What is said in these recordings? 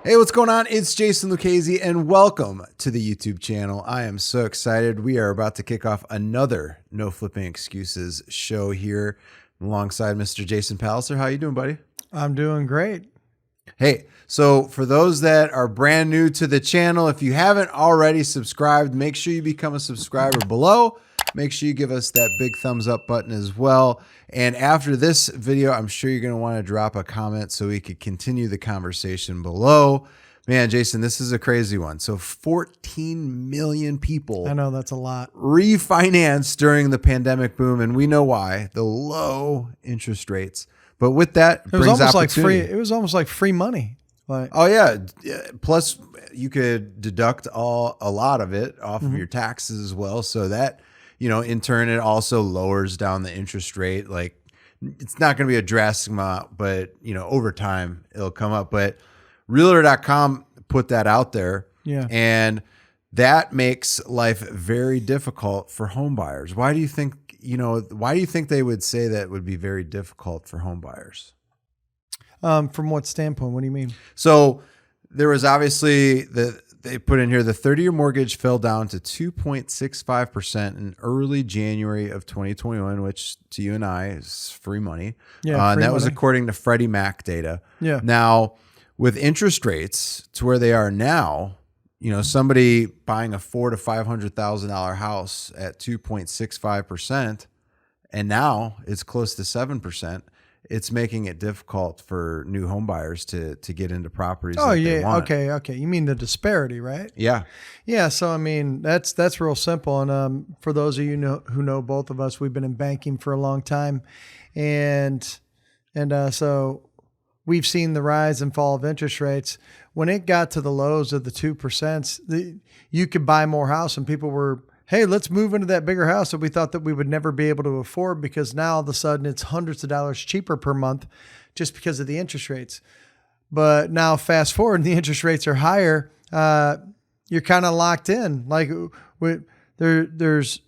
Hey, what's going on? It's Jason Lucchese, and welcome to the YouTube channel. I am so excited. We are about to kick off another No Flipping Excuses show here alongside Mr. Jason Palliser. How you doing, buddy? I'm doing great. Hey, so for those that are brand new to the channel, if you haven't already subscribed, make sure you become a subscriber below. Make sure you give us that big thumbs up button as well. And after this video, I'm sure you're going to want to drop a comment so we could continue the conversation below. Man, Jason, this is a crazy one. So 14 million people. I know that's a lot. Refinanced during the pandemic boom, and we know why. The low interest rates. But with that, It was almost like free. It was almost like free money. Like, oh yeah. Plus, you could deduct a lot of it off of your taxes as well. So that, in turn, it also lowers down the interest rate. Like, it's not going to be a drastic amount, but over time it'll come up. But Realtor.com put that out there, yeah. and that makes life very difficult for home buyers. Why do you think? Why do you think they would say that would be very difficult for home buyers? From what standpoint? What do you mean? So there was obviously they put in here the 30-year mortgage fell down to 2.65% in early January of 2021, which to you and I is free money. Yeah, and that was according to Freddie Mac data. Yeah. Now, with interest rates to where they are now, somebody buying a $400,000 to $500,000 house at 2.65%, and now it's close to 7%. It's making it difficult for new home buyers to get into properties. Oh, that yeah. they want. Okay. You mean the disparity, right? Yeah. Yeah. So I mean, that's real simple. And for those of you who know both of us, we've been in banking for a long time, and so we've seen the rise and fall of interest rates. When it got to the lows of the 2%, you could buy more house, and people were, hey, let's move into that bigger house that we thought that we would never be able to afford, because now all of a sudden it's hundreds of dollars cheaper per month just because of the interest rates. But now fast forward and the interest rates are higher, you're kind of locked in. Like there's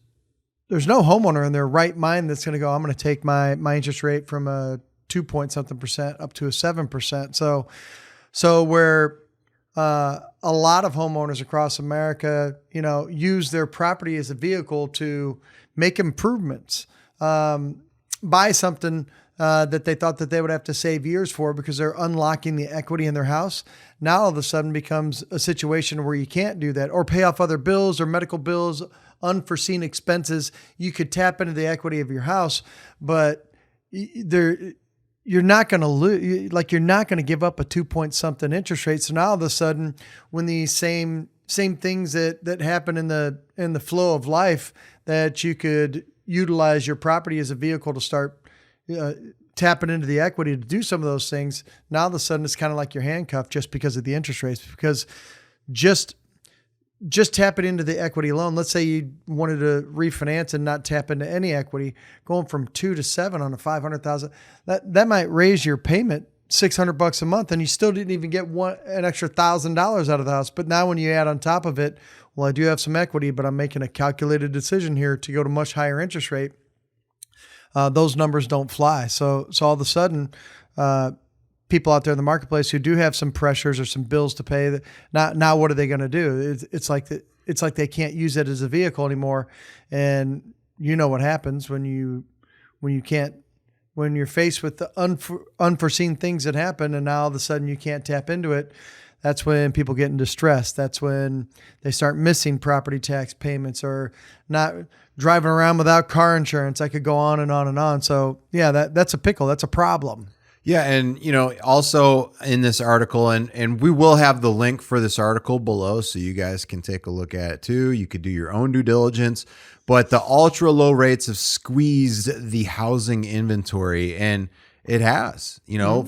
no homeowner in their right mind that's going to go, I'm going to take my interest rate from a 2-point-something% up to a 7%. So where a lot of homeowners across America, use their property as a vehicle to make improvements, buy something that they thought that they would have to save years for because they're unlocking the equity in their house. Now all of a sudden becomes a situation where you can't do that, or pay off other bills or medical bills, unforeseen expenses. You could tap into the equity of your house, but you're not going to lose, you're not going to give up a 2-point-something interest rate. So now all of a sudden, when these same things that happen in the flow of life, that you could utilize your property as a vehicle to start tapping into the equity to do some of those things. Now all of a sudden, it's kind of like you're handcuffed just because of the interest rates, because just tapping into the equity alone. Let's say you wanted to refinance and not tap into any equity, going from 2 to 7 on a 500,000, that might raise your payment $600 a month, and you still didn't even get an extra $1,000 out of the house. But now when you add on top of it, well, I do have some equity, but I'm making a calculated decision here to go to much higher interest rate. Those numbers don't fly. So all of a sudden, people out there in the marketplace who do have some pressures or some bills to pay, now what are they going to do? It's like they can't use it as a vehicle anymore. And you know what happens when you're faced with the unforeseen things that happen, and now all of a sudden you can't tap into it. That's when people get in distress. That's when they start missing property tax payments, or not driving around without car insurance. I could go on and on and on. So yeah, that's a pickle. That's a problem. Yeah. And, also in this article, and we will have the link for this article below so you guys can take a look at it too. You could do your own due diligence, but the ultra low rates have squeezed the housing inventory, and it has,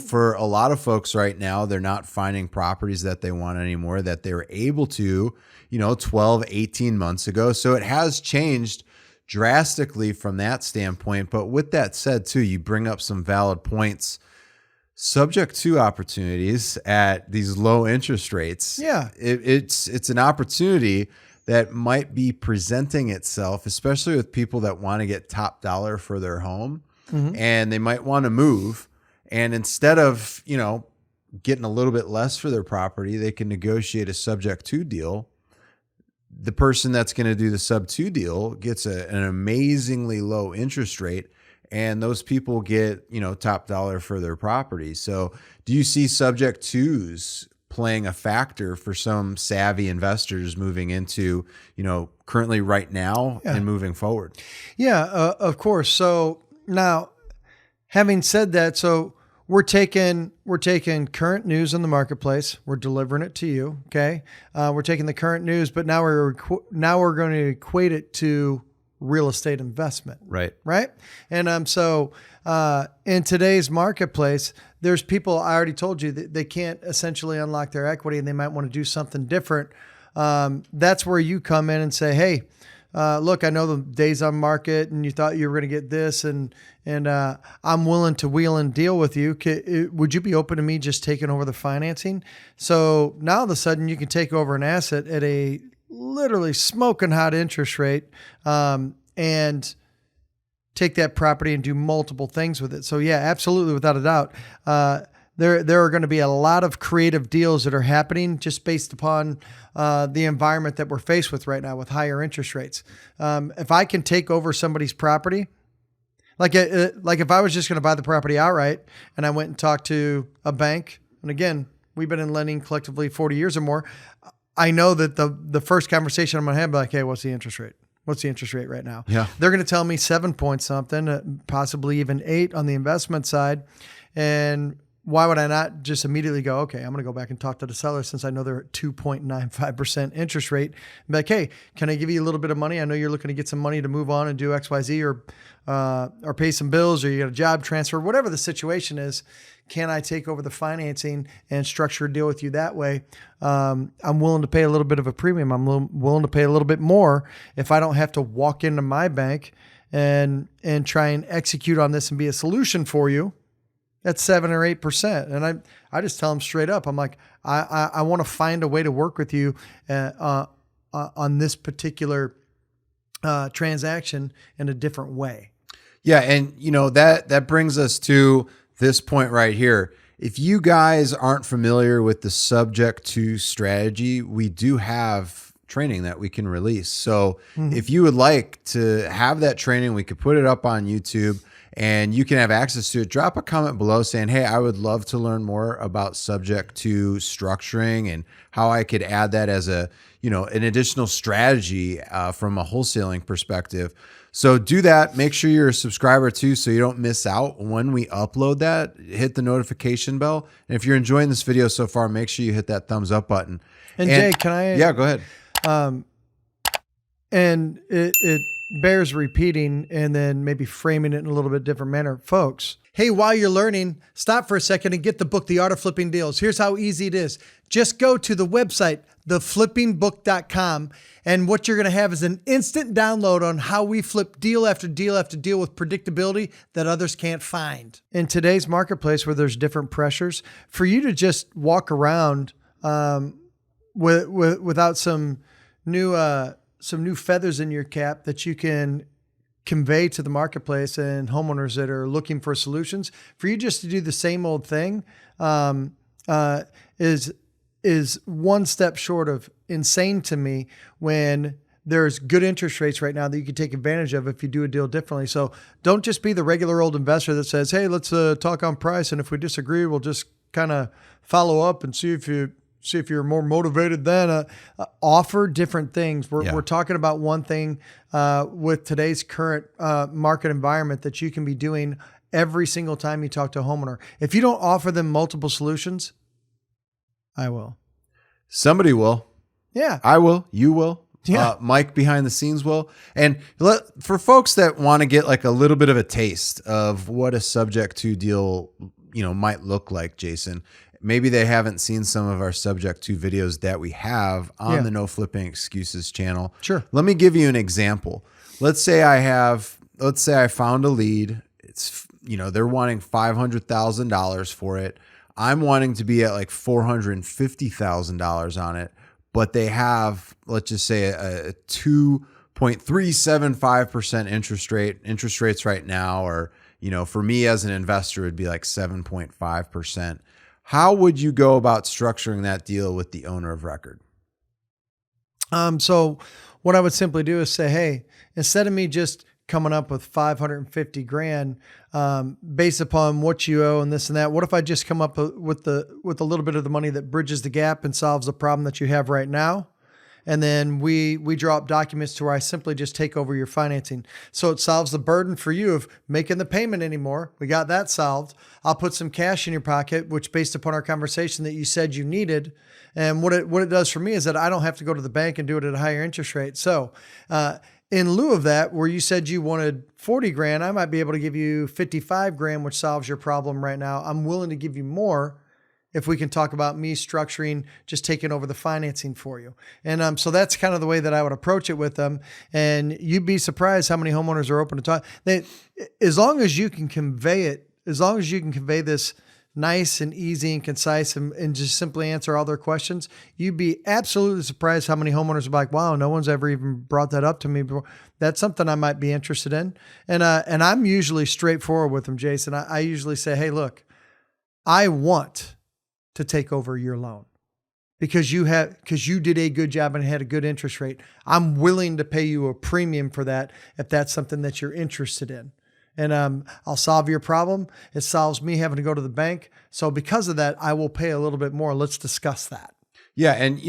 for a lot of folks right now, they're not finding properties that they want anymore that they were able to, 12, 18 months ago. So it has changed drastically from that standpoint. But with that said too, you bring up some valid points. Subject to opportunities at these low interest rates. Yeah. It's an opportunity that might be presenting itself, especially with people that want to get top dollar for their home, and they might want to move. And instead of, getting a little bit less for their property, they can negotiate a subject to deal. The person that's going to do the sub 2 deal gets an amazingly low interest rate, and those people get, top dollar for their property. So do you see subject twos playing a factor for some savvy investors moving into, currently right now and moving forward? Yeah, of course. So now, having said that, so we're taking current news in the marketplace. We're delivering it to you. Okay. We're taking the current news, but now we're going to equate it to real estate investment. Right. Right. And so in today's marketplace, there's people, I already told you, that they can't essentially unlock their equity and they might want to do something different. That's where you come in and say, hey, look, I know the days on market and you thought you were going to get this and I'm willing to wheel and deal with you. Would you be open to me just taking over the financing? So now all of a sudden you can take over an asset at a literally smoking hot interest rate and take that property and do multiple things with it. So yeah, absolutely, without a doubt. There are going to be a lot of creative deals that are happening just based upon the environment that we're faced with right now with higher interest rates. If I can take over somebody's property, like if I was just going to buy the property outright and I went and talked to a bank, and again, we've been in lending collectively 40 years or more, I know that the first conversation I'm going to have, like, hey, what's the interest rate? What's the interest rate right now? Yeah. They're going to tell me 7 point something, possibly even 8 on the investment side. And why would I not just immediately go, okay, I'm going to go back and talk to the seller since I know they're at 2.95% interest rate. And be like, hey, can I give you a little bit of money? I know you're looking to get some money to move on and do X, Y, Z, or pay some bills, or you got a job transfer, whatever the situation is. Can I take over the financing and structure a deal with you that way? I'm willing to pay a little bit of a premium. I'm willing to pay a little bit more if I don't have to walk into my bank and try and execute on this and be a solution for you. That's 7 or 8%. And I just tell them straight up, I'm like, I want to find a way to work with you on this particular transaction in a different way. Yeah. And that brings us to this point right here. If you guys aren't familiar with the subject to strategy, we do have training that we can release. So if you would like to have that training, we could put it up on YouTube and you can have access to it. Drop a comment below saying, hey, I would love to learn more about subject to structuring and how I could add that as an additional strategy from a wholesaling perspective. So do that. Make sure you're a subscriber too, so you don't miss out when we upload that. Hit the notification bell. And if you're enjoying this video so far, make sure you hit that thumbs up button. And Jay, can I? Yeah, go ahead. And it bears repeating and then maybe framing it in a little bit different manner. Folks, hey, while you're learning, stop for a second and get the book, The Art of Flipping Deals. Here's how easy it is. Just go to the website, theflippingbook.com, and what you're going to have is an instant download on how we flip deal after deal after deal with predictability that others can't find. In today's marketplace where there's different pressures, for you to just walk around without some new feathers in your cap that you can convey to the marketplace and homeowners that are looking for solutions, for you just to do the same old thing is one step short of insane to me when there's good interest rates right now that you can take advantage of if you do a deal differently. So don't just be the regular old investor that says, hey, let's talk on price. And if we disagree, we'll just kind of follow up and see if you're more motivated then. Offer different things. We're talking about one thing with today's current market environment that you can be doing every single time you talk to a homeowner. If you don't offer them multiple solutions, I will. Somebody will. Yeah. I will. You will. Yeah. Mike behind the scenes will. And for folks that want to get like a little bit of a taste of what a subject to deal, might look like, Jason, maybe they haven't seen some of our subject to videos that we have on the No Flipping Excuses channel. Sure. Let me give you an example. Let's say I found a lead. It's, they're wanting $500,000 for it. I'm wanting to be at like $450,000 on it, but they have, let's just say a 2.375% interest rate. Interest rates right now are, for me as an investor, it'd be like 7.5%. how would you go about structuring that deal with the owner of record? So what I would simply do is say, hey, instead of me just coming up with 550 grand, based upon what you owe and this and that, what if I just come up with a little bit of the money that bridges the gap and solves the problem that you have right now? And then we draw up documents to where I simply just take over your financing. So it solves the burden for you of making the payment anymore. We got that solved. I'll put some cash in your pocket, which based upon our conversation that you said you needed. And what it does for me is that I don't have to go to the bank and do it at a higher interest rate. So in lieu of that, where you said you wanted 40 grand, I might be able to give you 55 grand, which solves your problem right now. I'm willing to give you more if we can talk about me structuring, just taking over the financing for you. And so that's kind of the way that I would approach it with them. And you'd be surprised how many homeowners are open to talk. As long as you can convey it, as long as you can convey this nice and easy and concise and just simply answer all their questions, you'd be absolutely surprised how many homeowners are like, wow, no one's ever even brought that up to me before. That's something I might be interested in. And I'm usually straightforward with them, Jason. I usually say, hey, look, I want to take over your loan because you did a good job and had a good interest rate. I'm willing to pay you a premium for that if that's something that you're interested in. And I'll solve your problem. It solves me having to go to the bank. So because of that, I will pay a little bit more. Let's discuss that. Yeah. And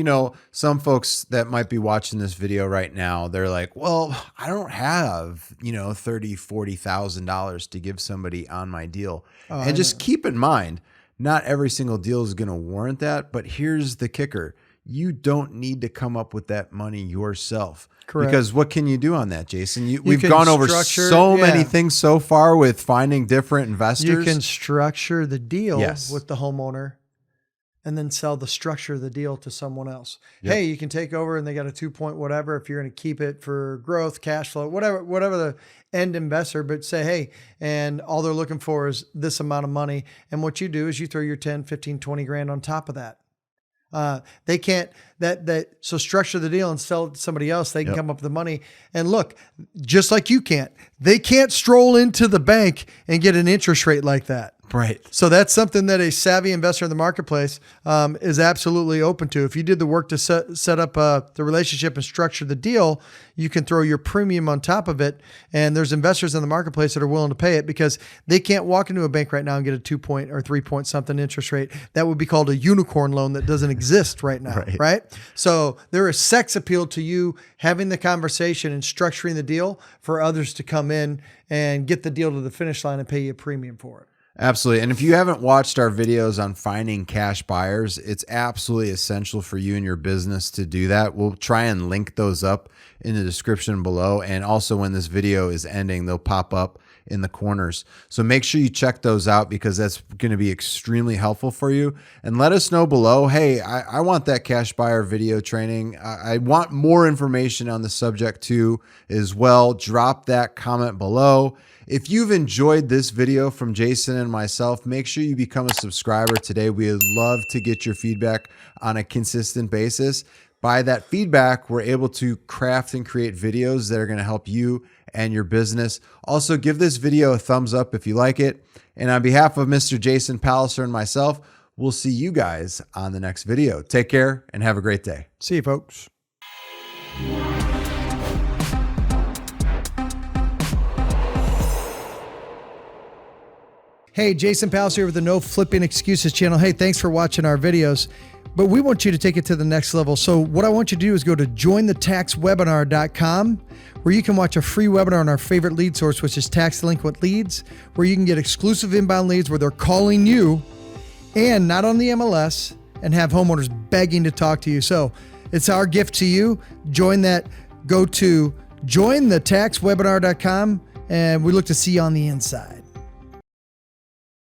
some folks that might be watching this video right now, they're like, well, I don't have, $30,000, $40,000 to give somebody on my deal. And just keep in mind, not every single deal is going to warrant that, but here's the kicker. You don't need to come up with that money yourself. Correct. Because what can you do on that, Jason? We've gone over so many things so far with finding different investors. You can structure the deal with the homeowner and then sell the structure of the deal to someone else. Yep. Hey, you can take over and they got a 2-point whatever if you're going to keep it for growth, cash flow, whatever the end investor, but say, hey, and all they're looking for is this amount of money. And what you do is you throw your 10, 15, 20 grand on top of that. They can't so structure the deal and sell it to somebody else. They can come up with the money. And look, just like you can't, they can't stroll into the bank and get an interest rate like that. Right. So that's something that a savvy investor in the marketplace is absolutely open to. If you did the work to set up the relationship and structure the deal, you can throw your premium on top of it. And there's investors in the marketplace that are willing to pay it because they can't walk into a bank right now and get a 2-point or 3-point something interest rate. That would be called a unicorn loan that doesn't exist right now. Right? So there is sex appeal to you having the conversation and structuring the deal for others to come in and get the deal to the finish line and pay you a premium for it. Absolutely. And if you haven't watched our videos on finding cash buyers, it's absolutely essential for you and your business to do that. We'll try and link those up in the description below. And also when this video is ending, they'll pop up in the corners. So make sure you check those out because that's going to be extremely helpful for you. And let us know below, hey, I want that cash buyer video training. I want more information on the subject too as well. Drop that comment below. If you've enjoyed this video from Jason and myself, make sure you become a subscriber today. We would love to get your feedback on a consistent basis. By that feedback, we're able to craft and create videos that are going to help you and your business. Also, give this video a thumbs up if you like it. And on behalf of Mr. Jason Palliser and myself, we'll see you guys on the next video. Take care and have a great day. See you, folks. Hey, Jason Palliser here with the No Flipping Excuses channel. Hey, thanks for watching our videos, but we want you to take it to the next level. So what I want you to do is go to jointhetaxwebinar.com, where you can watch a free webinar on our favorite lead source, which is tax delinquent leads, where you can get exclusive inbound leads where they're calling you and not on the MLS and have homeowners begging to talk to you. So it's our gift to you. Join that. Go to jointhetaxwebinar.com and we look to see you on the inside.